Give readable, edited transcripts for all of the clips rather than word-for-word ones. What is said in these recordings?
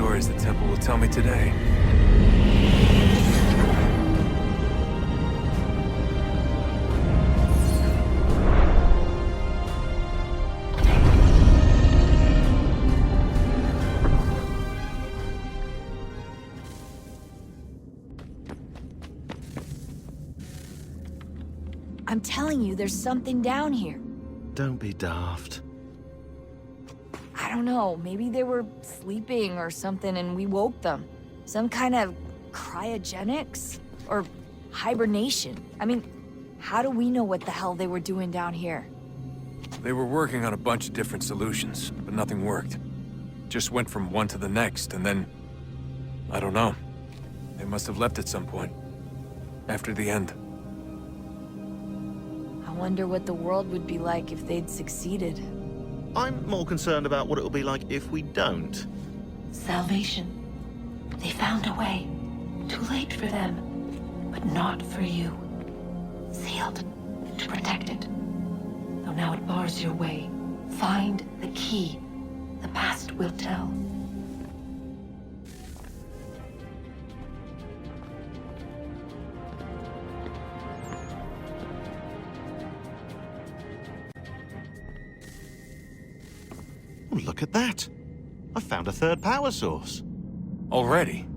stories the temple will tell me today. I'm telling you, there's something down here. Don't be daft. I don't know, maybe they were sleeping or something and we woke them. Some kind of cryogenics? Or hibernation. I mean, how do we know what the hell they were doing down here? They were working on a bunch of different solutions, but nothing worked. Just went from one to the next, and then... I don't know. They must have left at some point. After the end. I wonder what the world would be like if they'd succeeded. I'm more concerned about what it'll be like if we don't. Salvation. They found a way. Too late for them, but not for you. Sealed to protect it. Though now it bars your way. Find the key. The past will tell. Oh, look at that. I found a third power source. Already?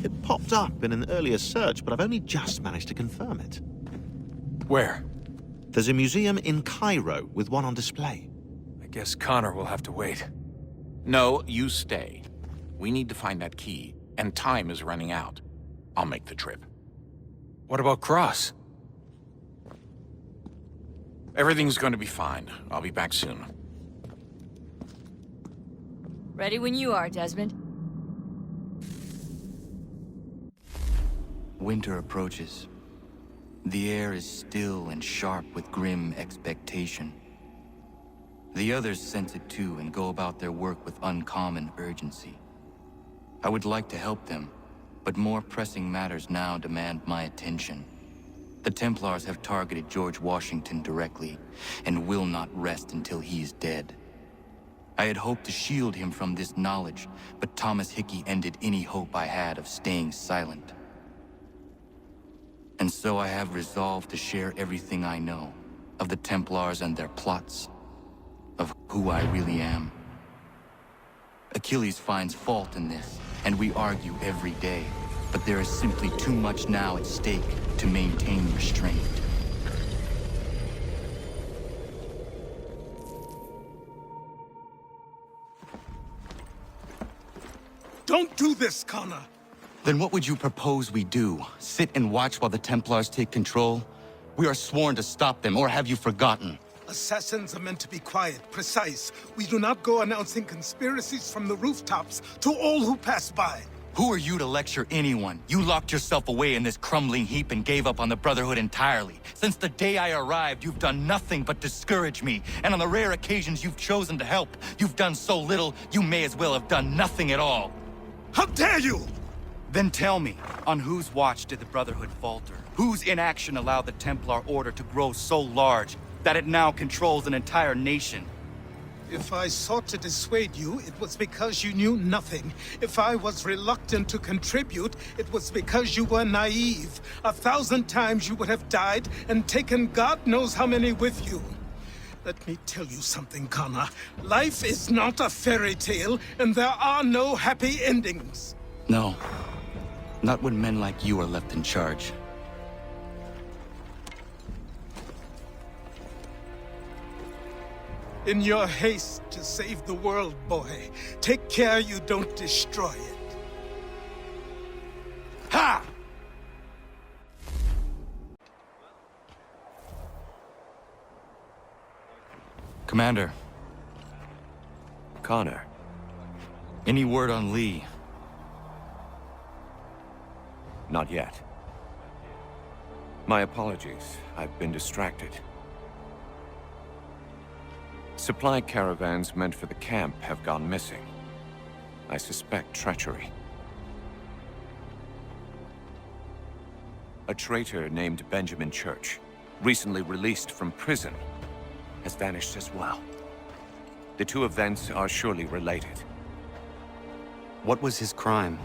It popped up in an earlier search, but I've only just managed to confirm it. Where? There's a museum in Cairo with one on display. I guess Connor will have to wait. No, you stay. We need to find that key, and time is running out. I'll make the trip. What about Cross? Everything's going to be fine. I'll be back soon. Ready when you are, Desmond. Winter approaches. The air is still and sharp with grim expectation. The others sense it too and go about their work with uncommon urgency. I would like to help them, but more pressing matters now demand my attention. The Templars have targeted George Washington directly, and will not rest until he is dead. I had hoped to shield him from this knowledge, but Thomas Hickey ended any hope I had of staying silent. And so I have resolved to share everything I know, of the Templars and their plots, of who I really am. Achilles finds fault in this, and we argue every day, but there is simply too much now at stake to maintain restraint. Don't do this, Connor! Then what would you propose we do? Sit and watch while the Templars take control? We are sworn to stop them, or have you forgotten? Assassins are meant to be quiet, precise. We do not go announcing conspiracies from the rooftops to all who pass by. Who are you to lecture anyone? You locked yourself away in this crumbling heap and gave up on the Brotherhood entirely. Since the day I arrived, you've done nothing but discourage me. And on the rare occasions you've chosen to help, you've done so little, you may as well have done nothing at all. How dare you! Then tell me, on whose watch did the Brotherhood falter? Whose inaction allowed the Templar Order to grow so large that it now controls an entire nation? If I sought to dissuade you, it was because you knew nothing. If I was reluctant to contribute, it was because you were naive. 1,000 times you would have died and taken God knows how many with you. Let me tell you something, Connor. Life is not a fairy tale, and there are no happy endings. No. Not when men like you are left in charge. In your haste to save the world, boy, take care you don't destroy it. Ha! Commander, Connor. any word on Lee? Not yet. My apologies. I've been distracted. Supply caravans meant for the camp have gone missing. I suspect treachery. A traitor named Benjamin Church, recently released from prison, has vanished as well. The two events are surely related. What was his crime?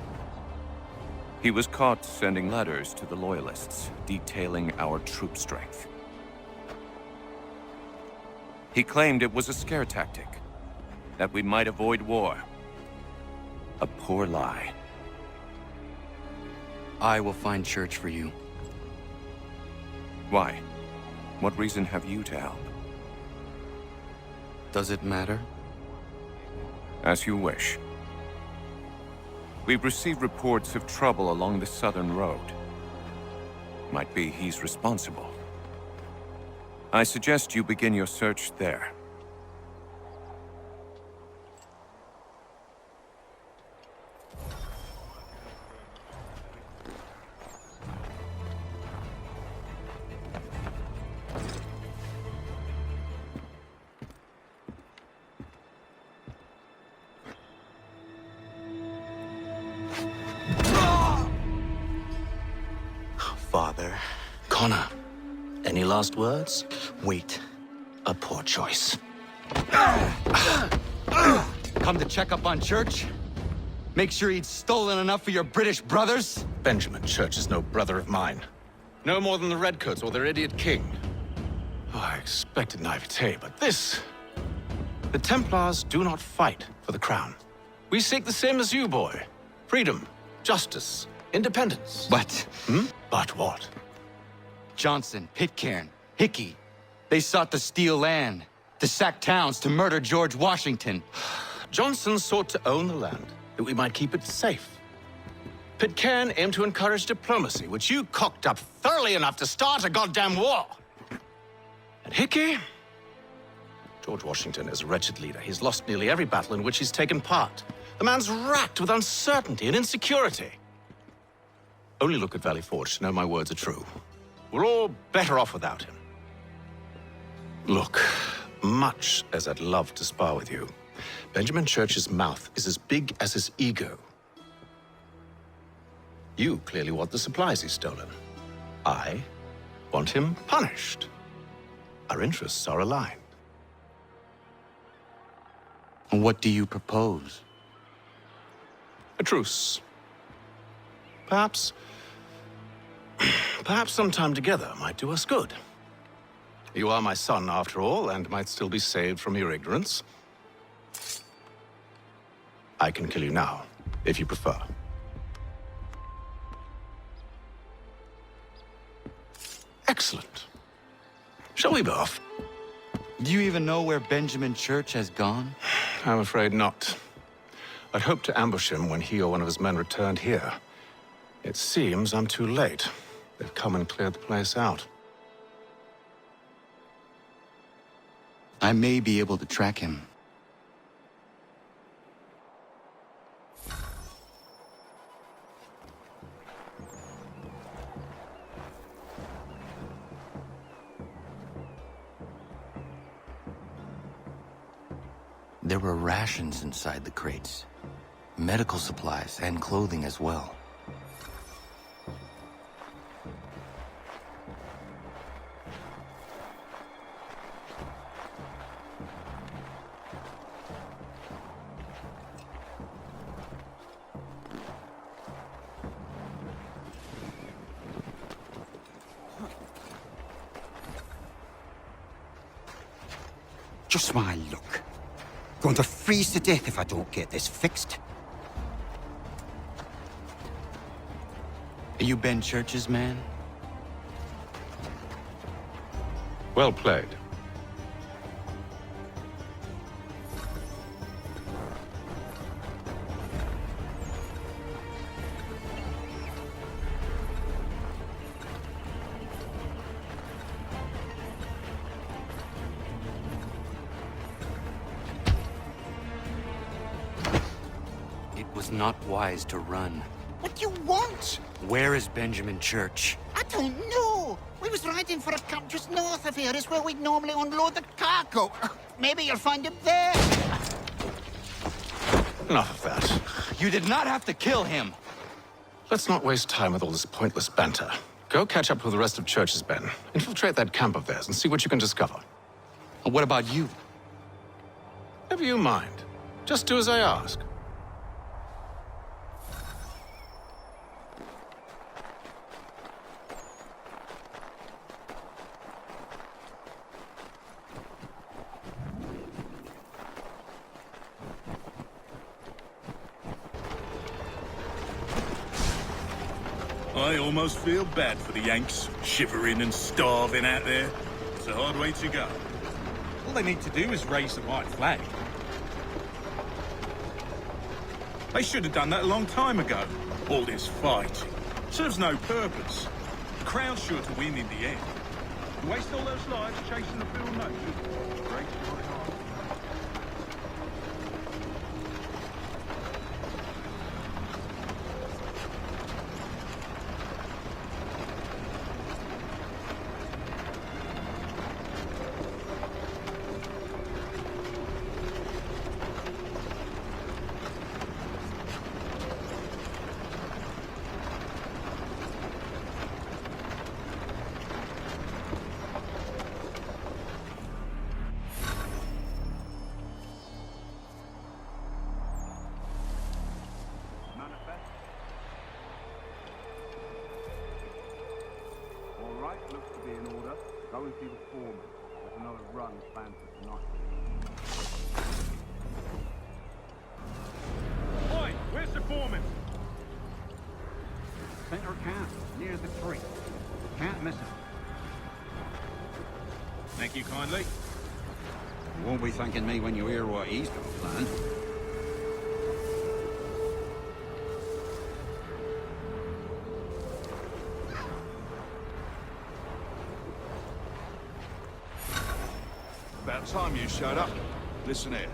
He was caught sending letters to the Loyalists, detailing our troop strength. He claimed it was a scare tactic, that we might avoid war. A poor lie. I will find Church for you. Why? What reason have you to help? Does it matter? As you wish. We've received reports of trouble along the southern road. Might be he's responsible. I suggest you begin your search there. Father. Connor, any last words? Wait. A poor choice. Come to check up on Church? Make sure he'd stolen enough for your British brothers? Benjamin Church is no brother of mine. No more than the Redcoats or their idiot king. Oh, I expected naivete, but this... The Templars do not fight for the crown. We seek the same as you, boy. Freedom, justice, independence. But... But what? Johnson, Pitcairn, Hickey, they sought to steal land, to sack towns, to murder George Washington. Johnson sought to own the land, that we might keep it safe. Pitcairn aimed to encourage diplomacy, which you cocked up thoroughly enough to start a goddamn war. And Hickey? George Washington is a wretched leader. He's lost nearly every battle in which he's taken part. The man's racked with uncertainty and insecurity. Only look at Valley Forge to know my words are true. We're all better off without him. Look, much as I'd love to spar with you, Benjamin Church's mouth is as big as his ego. You clearly want the supplies he's stolen. I want him punished. Our interests are aligned. What do you propose? A truce. Perhaps some time together might do us good. You are my son, after all, and might still be saved from your ignorance. I can kill you now, if you prefer. Excellent. Shall we be off? Do you even know where Benjamin Church has gone? I'm afraid not. I'd hoped to ambush him when he or one of his men returned here. It seems I'm too late. They've come and cleared the place out. I may be able to track him. There were rations inside the crates. Medical supplies and clothing as well. Just my luck. Going to freeze to death if I don't get this fixed. Are you Ben Church's man? Well played. Not wise to run. What do you want? Where is Benjamin Church? I don't know. We was riding for a camp just north of here. It's where we'd normally unload the cargo. Maybe you'll find him there. Enough of that. You did not have to kill him. Let's not waste time with all this pointless banter. Go catch up with the rest of Church's men. Infiltrate that camp of theirs and see what you can discover. What about you? Never you mind. Just do as I ask. I almost feel bad for the Yanks, shivering and starving out there. It's a hard way to go. All they need to do is raise the white flag. They should have done that a long time ago. All this fighting serves no purpose. The Crown's sure to win in the end. To waste all those lives chasing the field notion. Breaks my heart. Looks to be in order. Go and see the foreman. There's another run planned for tonight. Oi, where's the foreman? Center camp, near the creek. Can't miss it. Thank you kindly. You won't be thanking me when you hear what he's got planned. About time you showed up. Listen here.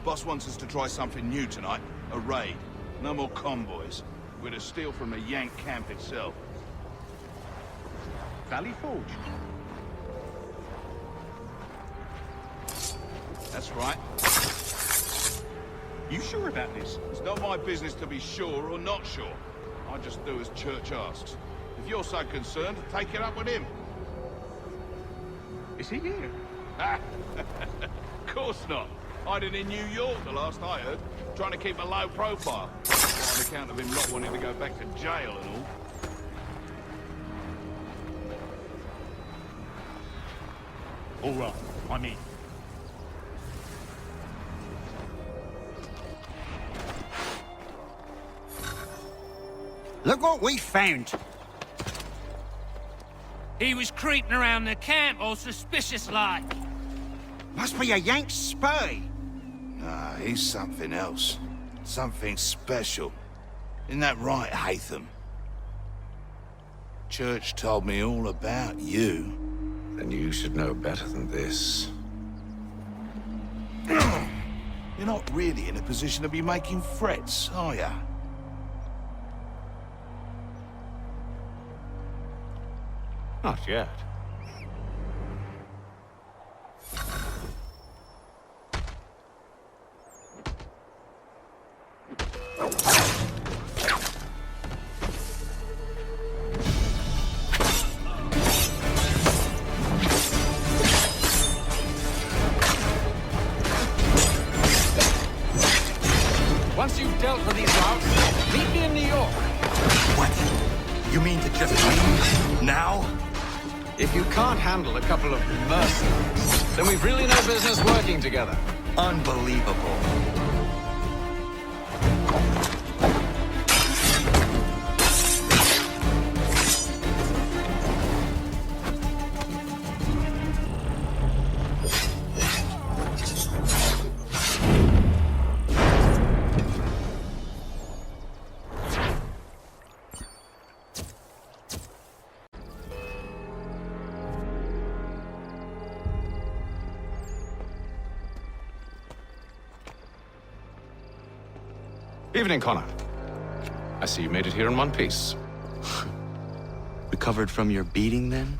Boss wants us to try something new tonight. A raid. No more convoys. We're to steal from the Yank camp itself. Valley Forge. That's right. You sure about this? It's not my business to be sure or not sure. I just do as Church asks. If you're so concerned, take it up with him. Is he here? Of course not. Hiding in New York, the last I heard. Trying to keep a low profile. On account of him not wanting to go back to jail and all. All right, I'm in. Look what we found. He was creeping around the camp all suspicious-like. Must be a Yank spy. Nah, he's something else. Something special. Isn't that right, Hatham? Church told me all about you. Then you should know better than this. You're not really in a position to be making threats, are ya? Not yet. Once you've dealt with these routes, meet me in New York. What? You mean to just leave? Now? If you can't handle a couple of mercenaries, then we've really no business working together. Unbelievable. Evening, Connor. I see you made it here in one piece. Recovered from your beating, then?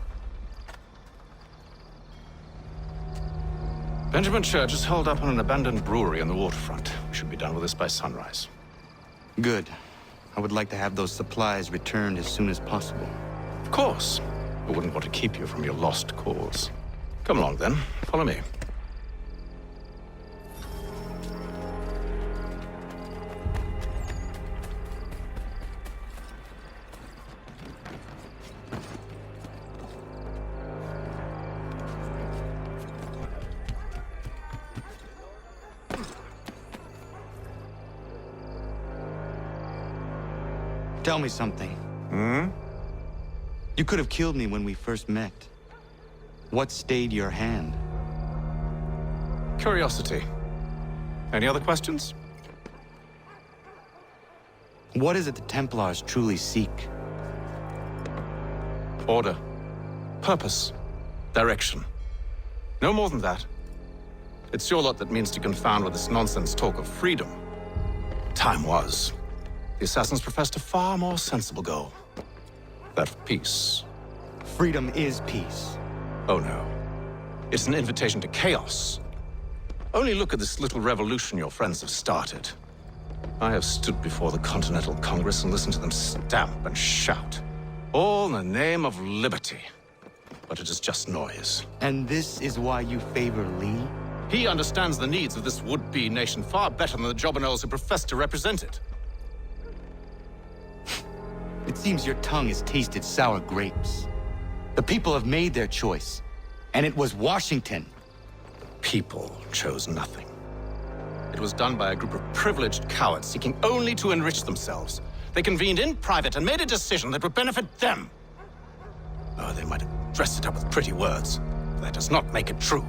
Benjamin Church is holed up on an abandoned brewery on the waterfront. We should be done with this by sunrise. Good. I would like to have those supplies returned as soon as possible. Of course. I wouldn't want to keep you from your lost cause. Come along, then. Follow me. Tell me something. Hmm? You could have killed me when we first met. What stayed your hand? Curiosity. Any other questions? What is it the Templars truly seek? Order. Purpose. Direction. No more than that. It's your lot that means to confound with this nonsense talk of freedom. Time was. The assassins professed a far more sensible goal. That of peace. Freedom is peace. Oh no. It's an invitation to chaos. Only look at this little revolution your friends have started. I have stood before the Continental Congress and listened to them stamp and shout. All in the name of liberty. But it is just noise. And this is why you favor Lee? He understands the needs of this would-be nation far better than the jobberknolls who profess to represent it. It seems your tongue has tasted sour grapes. The people have made their choice, and it was Washington. People chose nothing. It was done by a group of privileged cowards seeking only to enrich themselves. They convened in private and made a decision that would benefit them. Oh, they might have dressed it up with pretty words, but that does not make it true.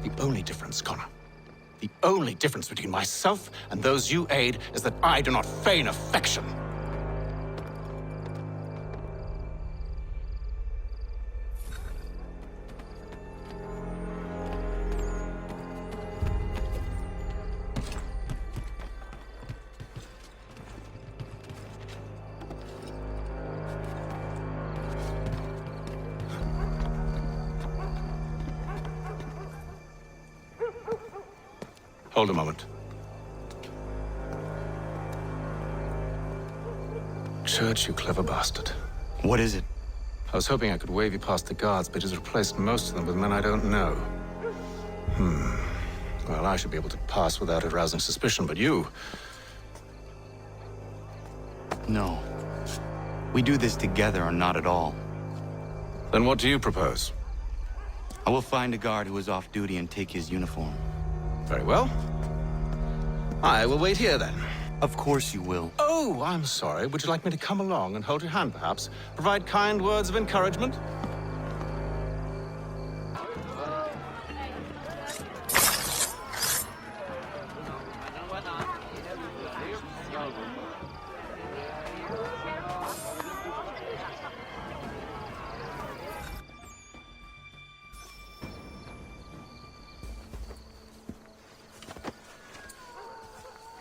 The only difference, Connor, the only difference between myself and those you aid is that I do not feign affection. Hold a moment. Church, you clever bastard. What is it? I was hoping I could wave you past the guards, but it has replaced most of them with men I don't know. Well, I should be able to pass without arousing suspicion, but you... No. We do this together or not at all. Then what do you propose? I will find a guard who is off duty and take his uniform. Very well. I will wait here, then. Of course you will. Oh, I'm sorry. Would you like me to come along and hold your hand, perhaps? Provide kind words of encouragement?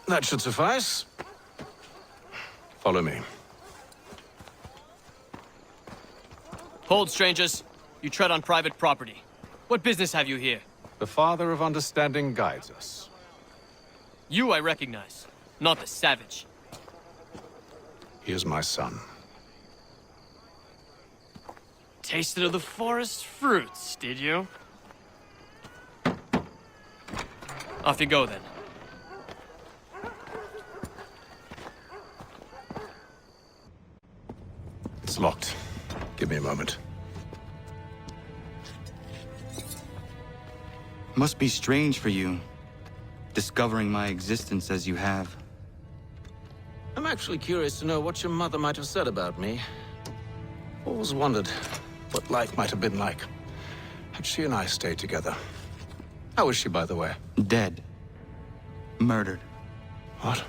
That should suffice. Follow me. Hold, strangers. You tread on private property. What business have you here? The Father of Understanding guides us. You I recognize, not the savage. He is my son. Tasted of the forest fruits, did you? Off you go, then. It's locked. Give me a moment. Must be strange for you, discovering my existence as you have. I'm actually curious to know what your mother might have said about me. Always wondered what life might have been like had she and I stayed together. How is she, by the way? Dead. Murdered. What?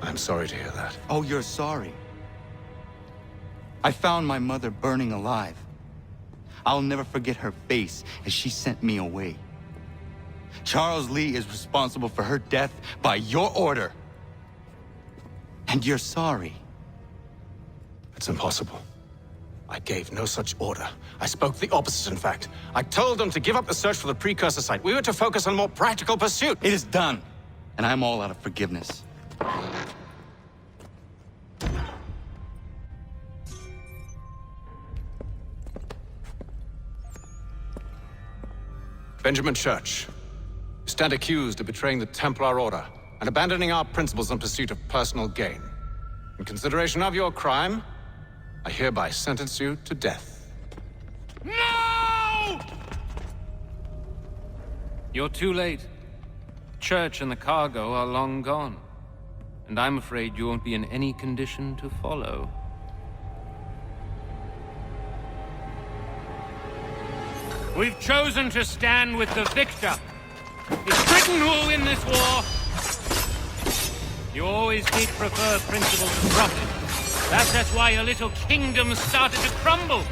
I'm sorry to hear that. Oh, you're sorry. I found my mother burning alive. I'll never forget her face as she sent me away. Charles Lee is responsible for her death by your order. And you're sorry. It's impossible. I gave no such order. I spoke the opposite, in fact. I told them to give up the search for the precursor site. We were to focus on more practical pursuit. It is done, and I'm all out of forgiveness. Benjamin Church, you stand accused of betraying the Templar Order and abandoning our principles in pursuit of personal gain. In consideration of your crime, I hereby sentence you to death. No! You're too late. Church and the cargo are long gone. and I'm afraid you won't be in any condition to follow. We've chosen to stand with the victor. It's Britain who will win this war. You always did prefer principle to profit. That's why your little kingdom started to crumble.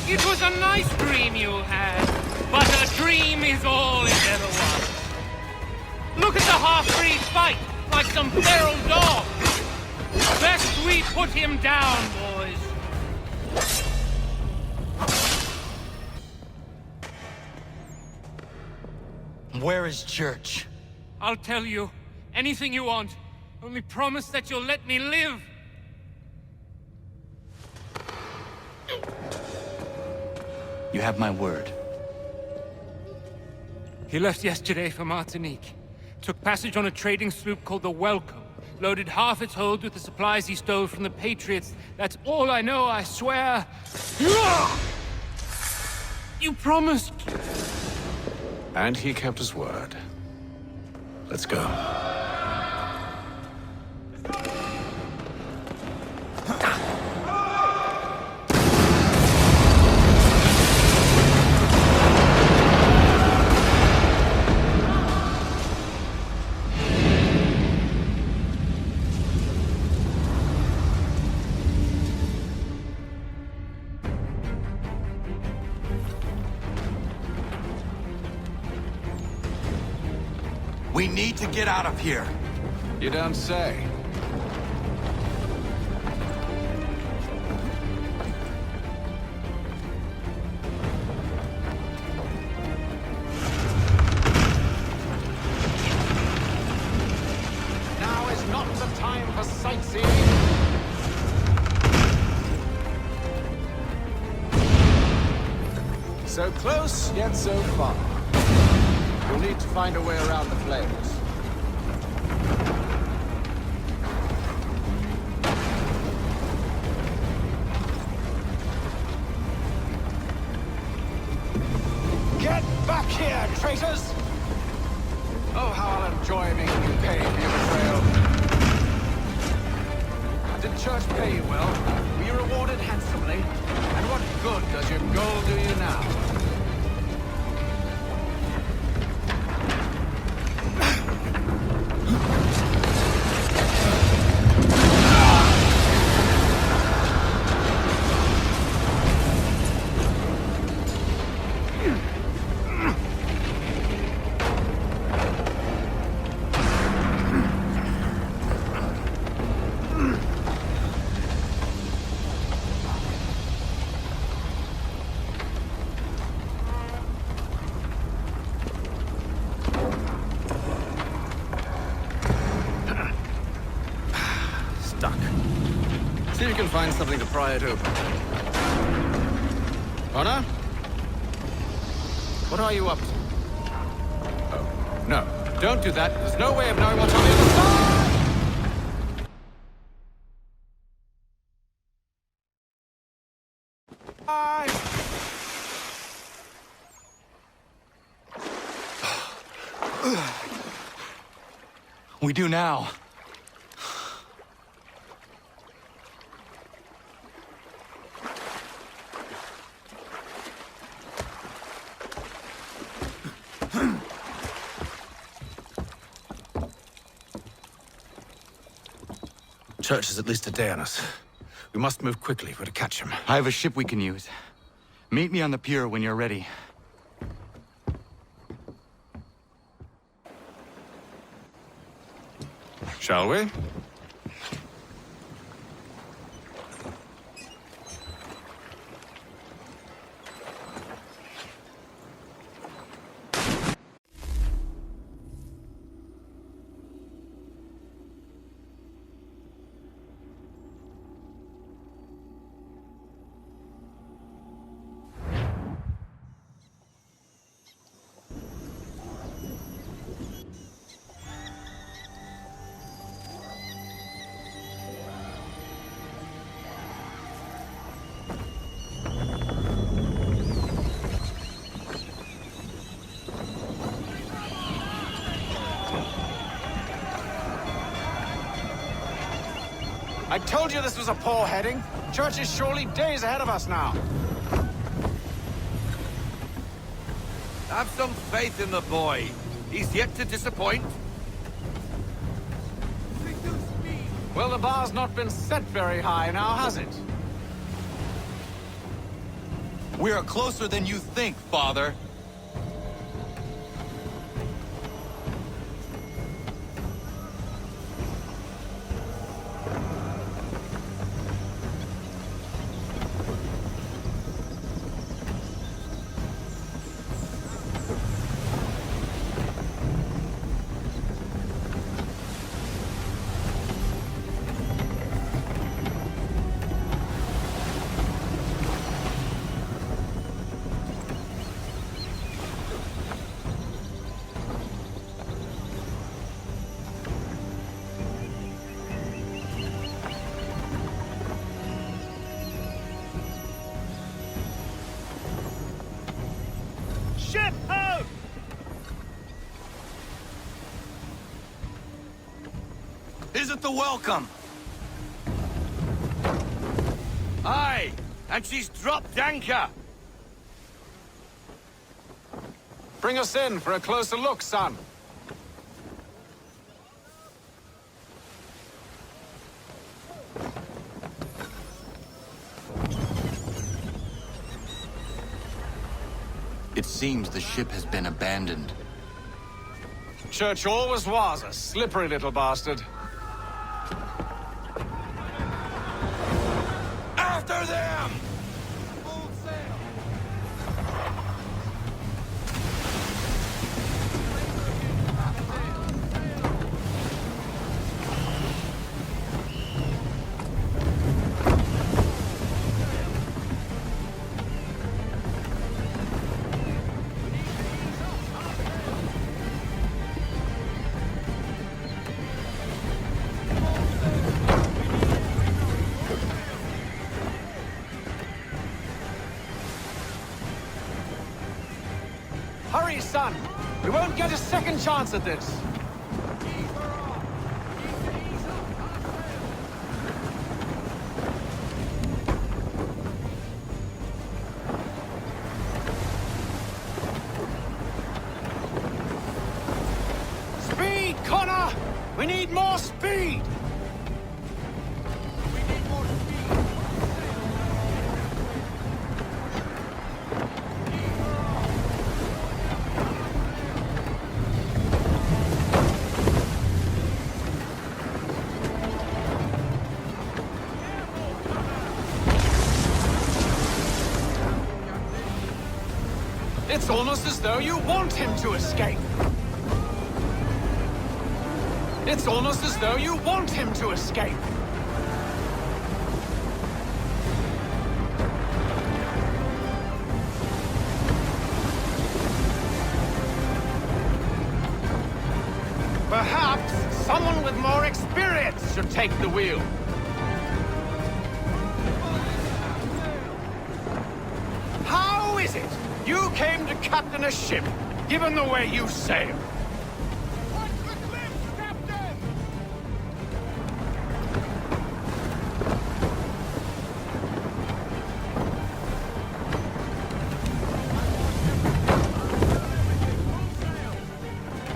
It was a nice dream you had, but a dream is all it ever was. Look at the half-breed fight, like some feral dog. Best we put him down, boys. Where is Church? I'll tell you. Anything you want. Only promise that you'll let me live. You have my word. He left yesterday for Martinique. Took passage on a trading sloop called the Welcome. Loaded half its hold with the supplies he stole from the Patriots. That's all I know, I swear. You promised. And he kept his word. Let's go. We need to get out of here. You don't say. Now is not the time for sightseeing. So close, yet so far. We'll need to find a way around the flames. Get back here, traitors! Oh, how I'll enjoy making you pay for your betrayal. Did Church pay you well? Were you rewarded handsomely? And what good does your gold do you now? See if you can find something to pry it open. Connor? What are you up to? Oh, no. Don't do that. There's no way of knowing what's on the other side! We do now. Church is at least a day on us. We must move quickly if we're to catch him. I have a ship we can use. Meet me on the pier when you're ready. Shall we? I told you this was a poor heading. Church is surely days ahead of us now. Have some faith in the boy. He's yet to disappoint. Well, the bar's not been set very high now, has it? We are closer than you think, Father. Ship out! Isn't the welcome? Aye, and she's dropped anchor. Bring us in for a closer look, son. It seems the ship has been abandoned. Church always was a slippery little bastard. After them! Hurry, son! We won't get a second chance at this. Speed, Connor! We need more speed! It's almost as though you want him to escape. It's almost as though you want him to escape. Perhaps someone with more experience should take the wheel. How is it you came to captain a ship, given the way you sail?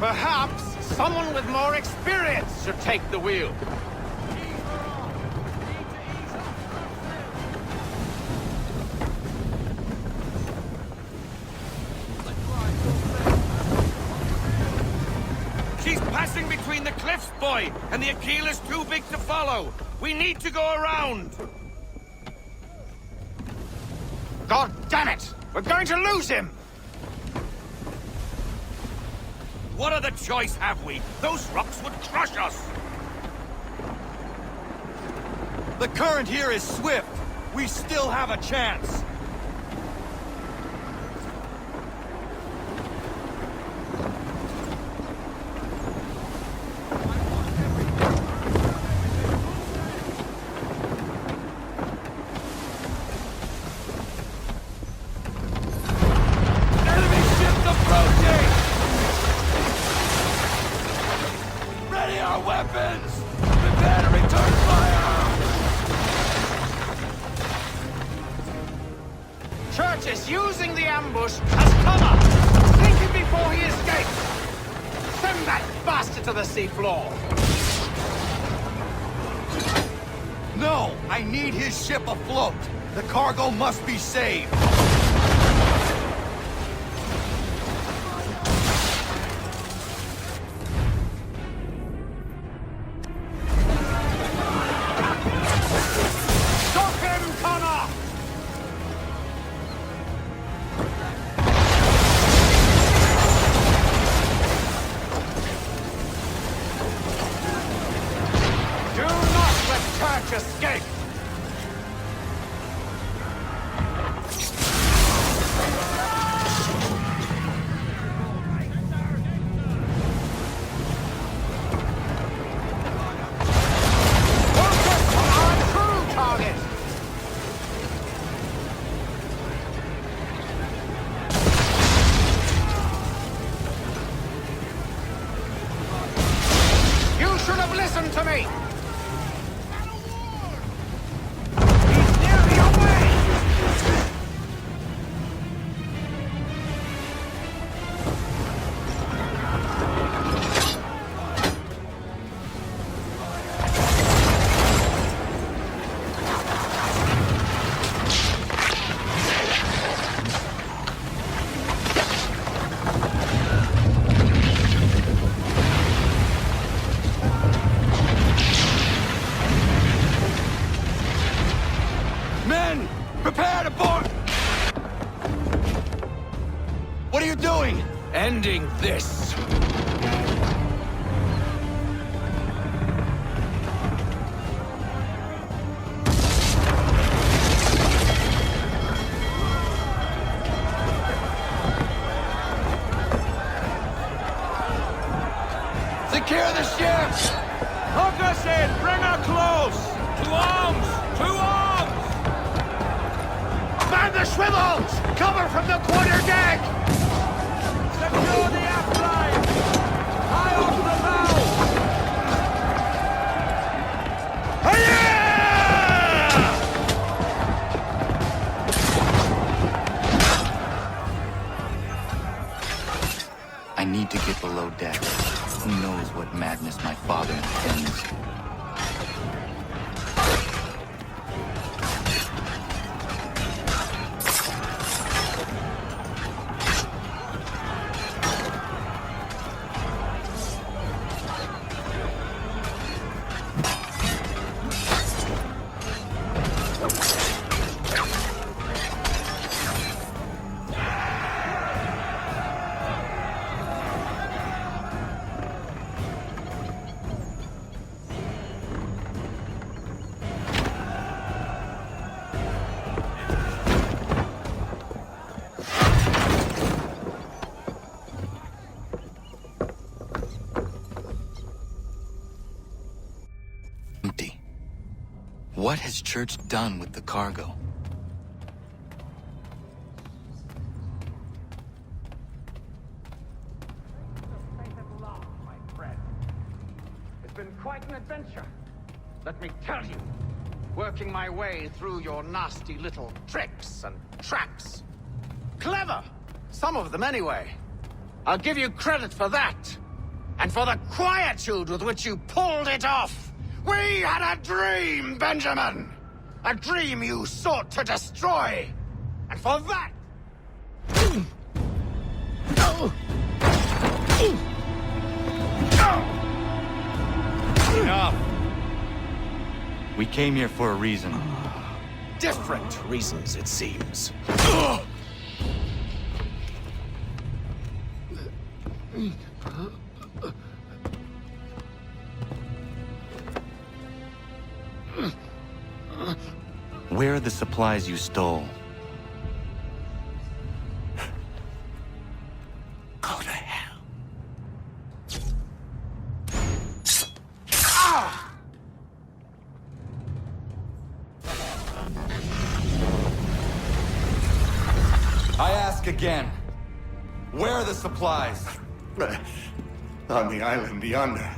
Perhaps someone with more experience should take the wheel. She's passing between the cliffs, boy, and the Aquil's too big to follow. We need to go around. God damn it! We're going to lose him! What other choice have we? Those rocks would crush us. The current here is swift. We still have a chance. Enemy ships approaching! Ready our weapons! Prepare to return fire! is using the ambush as cover. Sink him before he escapes. Send that bastard to the seafloor. No! I need his ship afloat! The cargo must be saved! Stop him, Connor! Do not let Kirk escape! Focus on our true target! You should have listened to me! He's nearly away! Men! Prepare to board! What are you doing? Ending this. Secure the ship! Hook us in! Bring her close! To arms! To arms! Man the swivels! Cover from the quarter deck! Secure the aft line! High off the bow! I need to get below deck. Who knows what madness my father intends? Empty. What has Church done with the cargo? It's been quite an adventure. Let me tell you. Working my way through your nasty little tricks and traps. Clever! Some of them anyway. I'll give you credit for that. And for the quietude with which you pulled it off. We had a dream, Benjamin! A dream you sought to destroy. And for that... Enough! We came here for a reason. Different reasons, it seems. Where are the supplies you stole? Go to hell. I ask again. Where are the supplies? On the island yonder.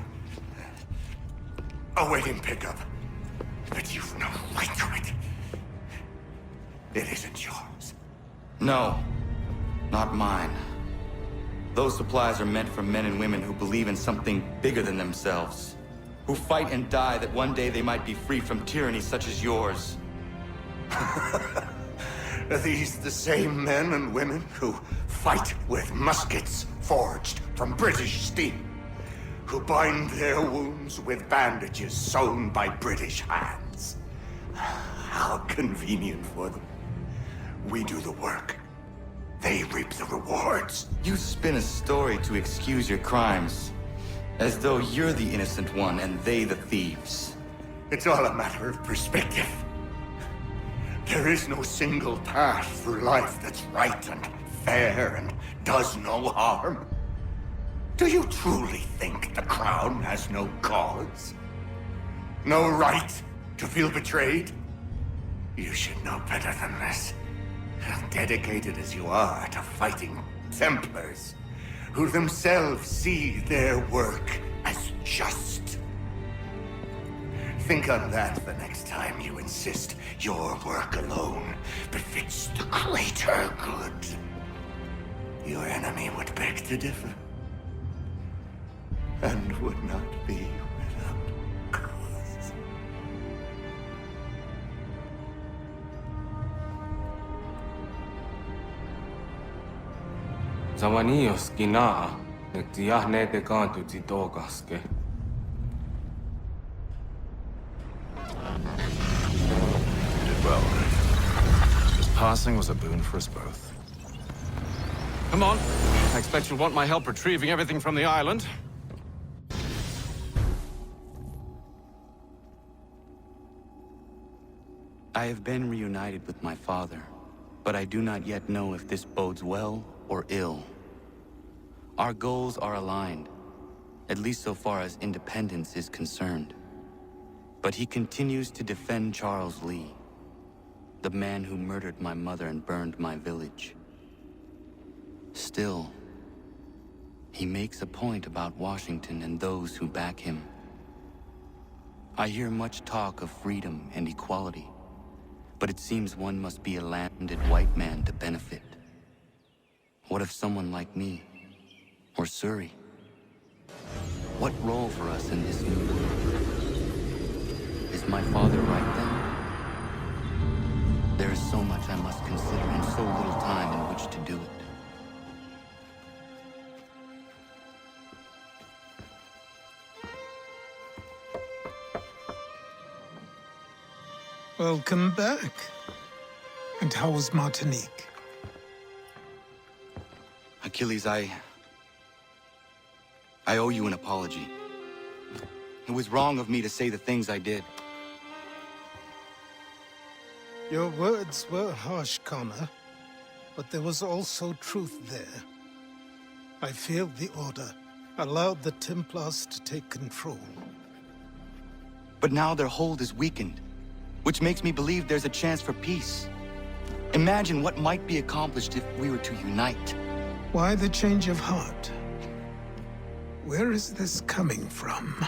Awaiting pickup. But you've no right to it. It isn't yours. No, not mine. Those supplies are meant for men and women who believe in something bigger than themselves. Who fight and die that one day they might be free from tyranny such as yours. Are these the same men and women who fight with muskets forged from British steel? Who bind their wounds with bandages sewn by British hands? How convenient for them. We do the work. They reap the rewards. You spin a story to excuse your crimes. As though you're the innocent one and they the thieves. It's all a matter of perspective. There is no single path through life that's right and fair and does no harm. Do you truly think the Crown has no cause? No right to feel betrayed? You should know better than this. Dedicated as you are to fighting Templars, who themselves see their work as just. Think on that the next time you insist your work alone befits the greater good. Your enemy would beg to differ, and would not be without cause. Zawanios kinaa, nagtiyahne te kantu titokaske. You did well. This passing was a boon for us both. Come on. I expect you'll want my help retrieving everything from the island. I have been reunited with my father, but I do not yet know if this bodes well or ill. Our goals are aligned, at least so far as independence is concerned. But he continues to defend Charles Lee, the man who murdered my mother and burned my village. Still, he makes a point about Washington and those who back him. I hear much talk of freedom and equality, but it seems one must be a landed white man to benefit. What if someone like me, or Surrey? What role for us in this new world? Is my father right then? There is so much I must consider and so little time in which to do it. Welcome back. And how was Martinique? Achilles, I owe you an apology. It was wrong of me to say the things I did. Your words were harsh, Connor, but there was also truth there. I feel the Order allowed the Templars to take control. But now their hold is weakened, which makes me believe there's a chance for peace. Imagine what might be accomplished if we were to unite. Why the change of heart? Where is this coming from?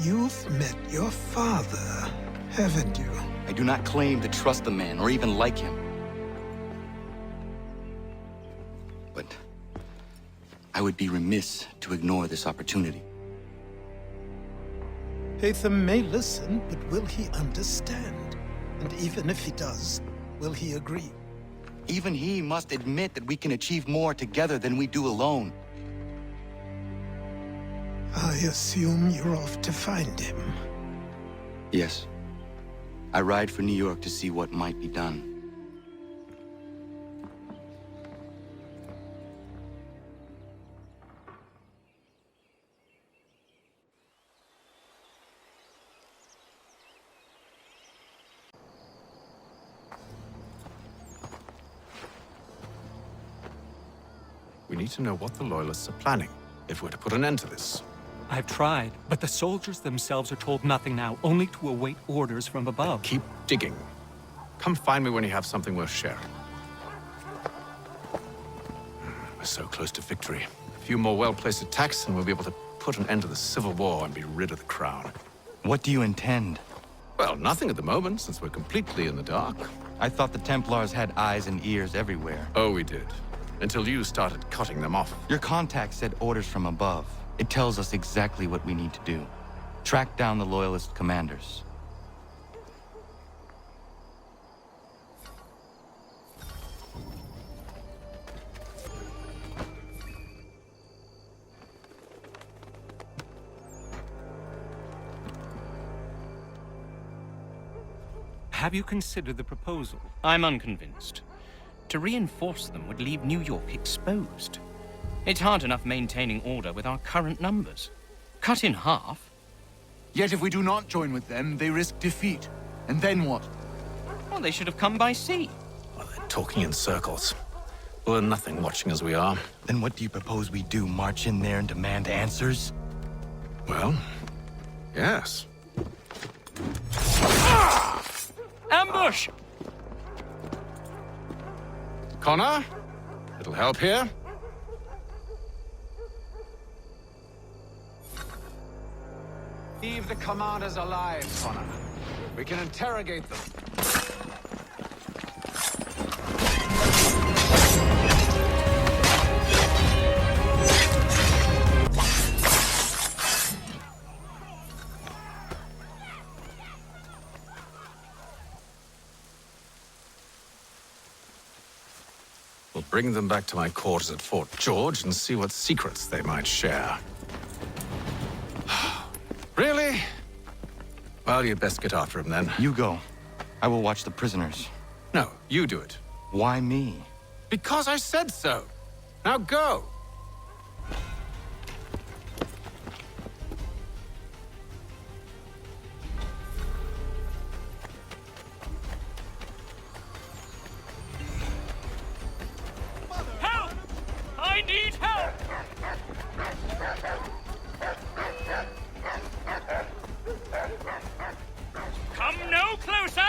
You've met your father, haven't you? I do not claim to trust the man or even like him. But I would be remiss to ignore this opportunity. Hatham may listen, but will he understand? And even if he does, will he agree? Even he must admit that we can achieve more together than we do alone. I assume you're off to find him. Yes. I ride for New York to see what might be done. We need to know what the Loyalists are planning, if we're to put an end to this. I've tried, but the soldiers themselves are told nothing now, only to await orders from above. Keep digging. Come find me when you have something worth sharing. We're so close to victory. A few more well-placed attacks and we'll be able to put an end to the Civil War and be rid of the Crown. What do you intend? Well, nothing at the moment, since we're completely in the dark. I thought the Templars had eyes and ears everywhere. Oh, we did. Until you started cutting them off. Your contact said orders from above. It tells us exactly what we need to do. Track down the Loyalist commanders. Have you considered the proposal? I'm unconvinced. To reinforce them would leave New York exposed. It's hard enough maintaining order with our current numbers. Cut in half. Yet if we do not join with them, they risk defeat. And then what? Well, they should have come by sea. Well, they're talking in circles. We'll learn nothing watching as we are. Then what do you propose we do? March in there and demand answers? Well, yes. Ambush! Connor? It'll help here. Leave the commanders alive, Connor. We can interrogate them. We'll bring them back to my quarters at Fort George and see what secrets they might share. Really? Well, you'd best get after him then. You go. I will watch the prisoners. No, you do it. Why me? Because I said so. Now go. Help! I need help! Come no closer!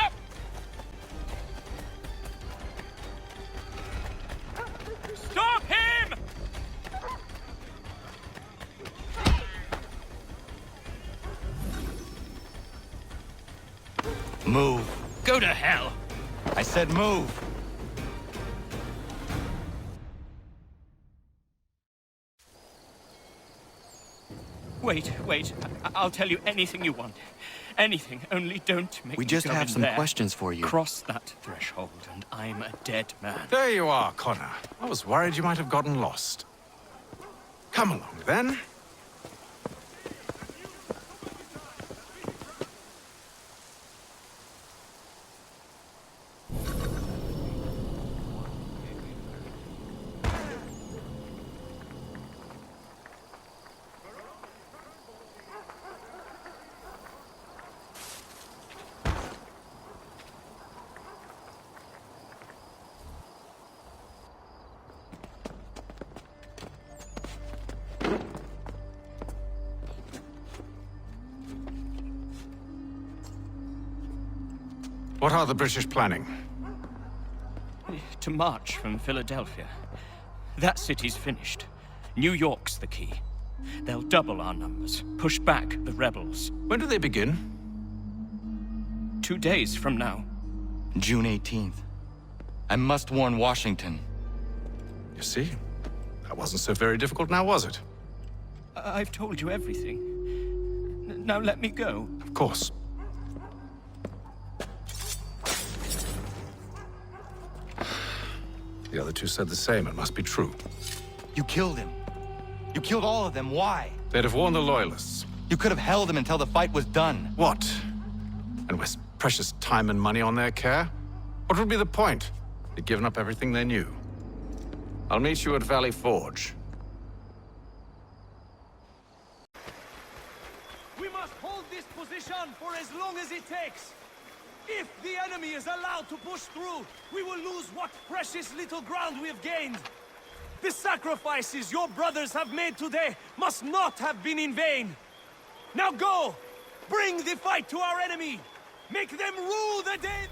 Stop him! Move. Go to hell! I said move. Wait. I'll tell you anything you want. Anything, only don't make We me just go have in some there. questions for you. Cross that threshold, and I'm a dead man. There you are, Connor. I was worried you might have gotten lost. Come along, then. What are the British planning? To march from Philadelphia. That city's finished. New York's the key. They'll double our numbers, push back the rebels. When do they begin? 2 days from now. June 18th. I must warn Washington. You see? That wasn't so very difficult now, was it? I've told you everything. Now let me go. Of course. The other two said the same. It must be true. You killed him. You killed all of them. Why? They'd have warned the Loyalists. You could have held him until the fight was done. What? And waste precious time and money on their care? What would be the point? They'd given up everything they knew. I'll meet you at Valley Forge. We must hold this position for as long as it takes. If the enemy is allowed to push through, we will lose what precious little ground we have gained. The sacrifices your brothers have made today must not have been in vain. Now go! Bring the fight to our enemy! Make them rue the day...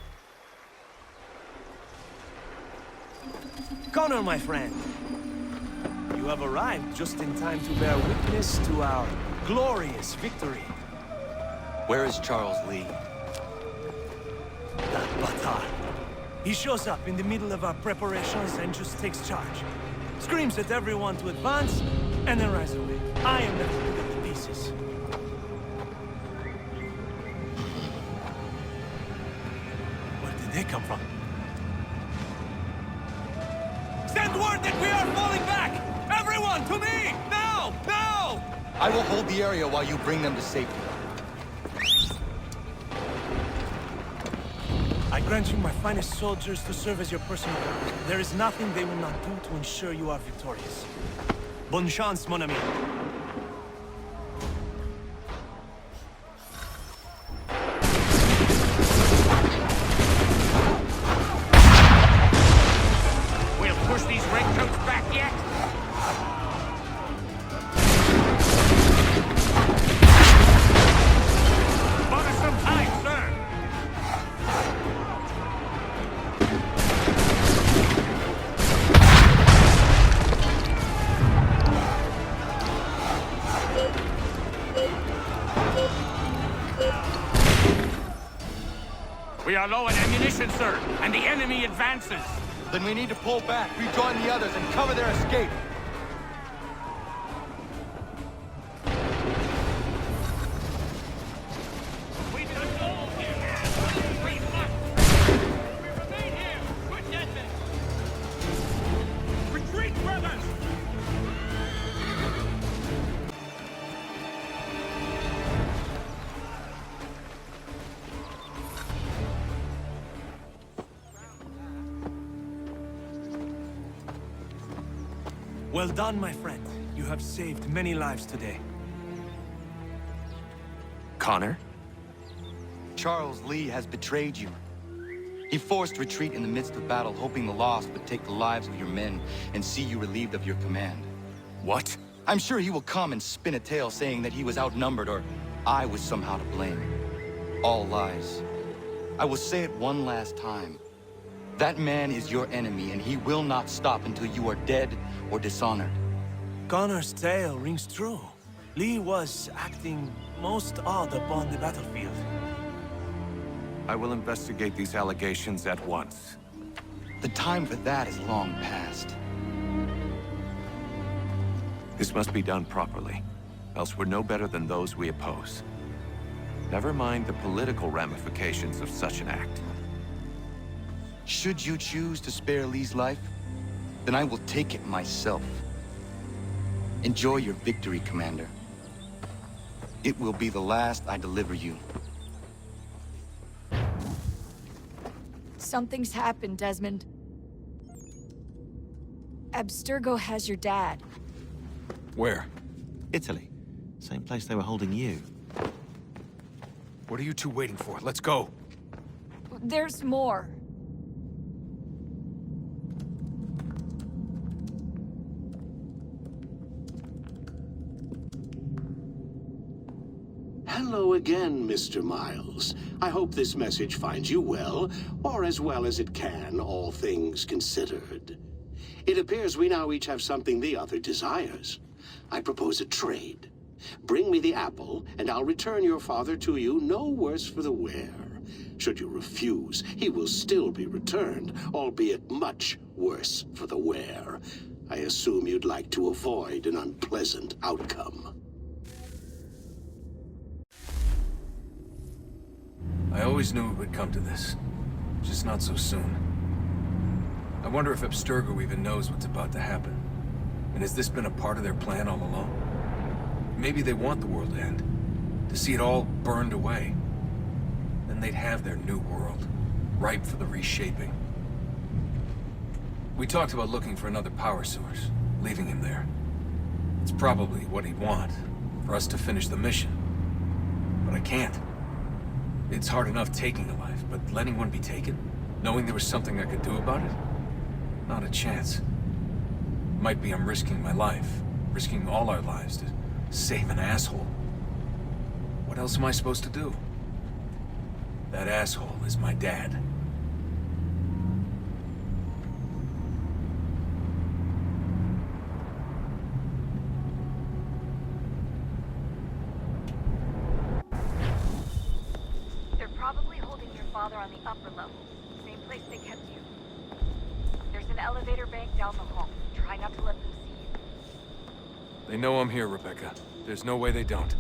Connor, my friend. You have arrived just in time to bear witness to our glorious victory. Where is Charles Lee? That bâtard. He shows up in the middle of our preparations and just takes charge. Screams at everyone to advance, and then rides away. I am left to pick up the pieces. Where did they come from? Send word that we are falling back! Everyone, to me! Now! Now! I will hold the area while you bring them to safety. I grant you my finest soldiers to serve as your personal guard. There is nothing they will not do to ensure you are victorious. Bonne chance, mon ami. We'll push these redcoats back yet? Bought us some time, sir. We are low on ammunition, sir, and the enemy advances. Then we need to pull back, rejoin the others, and cover their escape. We must all here. We must. We remain here. Good Desmond. Retreat, brothers! Well done, my friend. You have saved many lives today. Connor? Charles Lee has betrayed you. He forced retreat in the midst of battle, hoping the loss would take the lives of your men and see you relieved of your command. What? I'm sure he will come and spin a tale saying that he was outnumbered or I was somehow to blame. All lies. I will say it one last time. That man is your enemy, and he will not stop until you are dead or dishonored. Connor's tale rings true. Lee was acting most odd upon the battlefield. I will investigate these allegations at once. The time for that is long past. This must be done properly, else we're no better than those we oppose. Never mind the political ramifications of such an act. Should you choose to spare Lee's life, then I will take it myself. Enjoy your victory, Commander. It will be the last I deliver you. Something's happened, Desmond. Abstergo has your dad. Where? Italy. Same place they were holding you. What are you two waiting for? Let's go. There's more. Hello again, Mr. Miles. I hope this message finds you well, or as well as it can, all things considered. It appears we now each have something the other desires. I propose a trade. Bring me the apple, and I'll return your father to you no worse for the wear. Should you refuse, he will still be returned, albeit much worse for the wear. I assume you'd like to avoid an unpleasant outcome. I always knew it would come to this. Just not so soon. I wonder if Abstergo even knows what's about to happen. And has this been a part of their plan all along? Maybe they want the world to end. To see it all burned away. Then they'd have their new world, ripe for the reshaping. We talked about looking for another power source, leaving him there. It's probably what he'd want, for us to finish the mission. But I can't. It's hard enough taking a life, but letting one be taken? Knowing there was something I could do about it? Not a chance. Might be I'm risking my life, risking all our lives to save an asshole. What else am I supposed to do? That asshole is my dad. They're probably holding your father on the upper level. Same place they kept you. down the hall. Try not to let them see you. They know I'm here, Rebecca. There's no way they don't.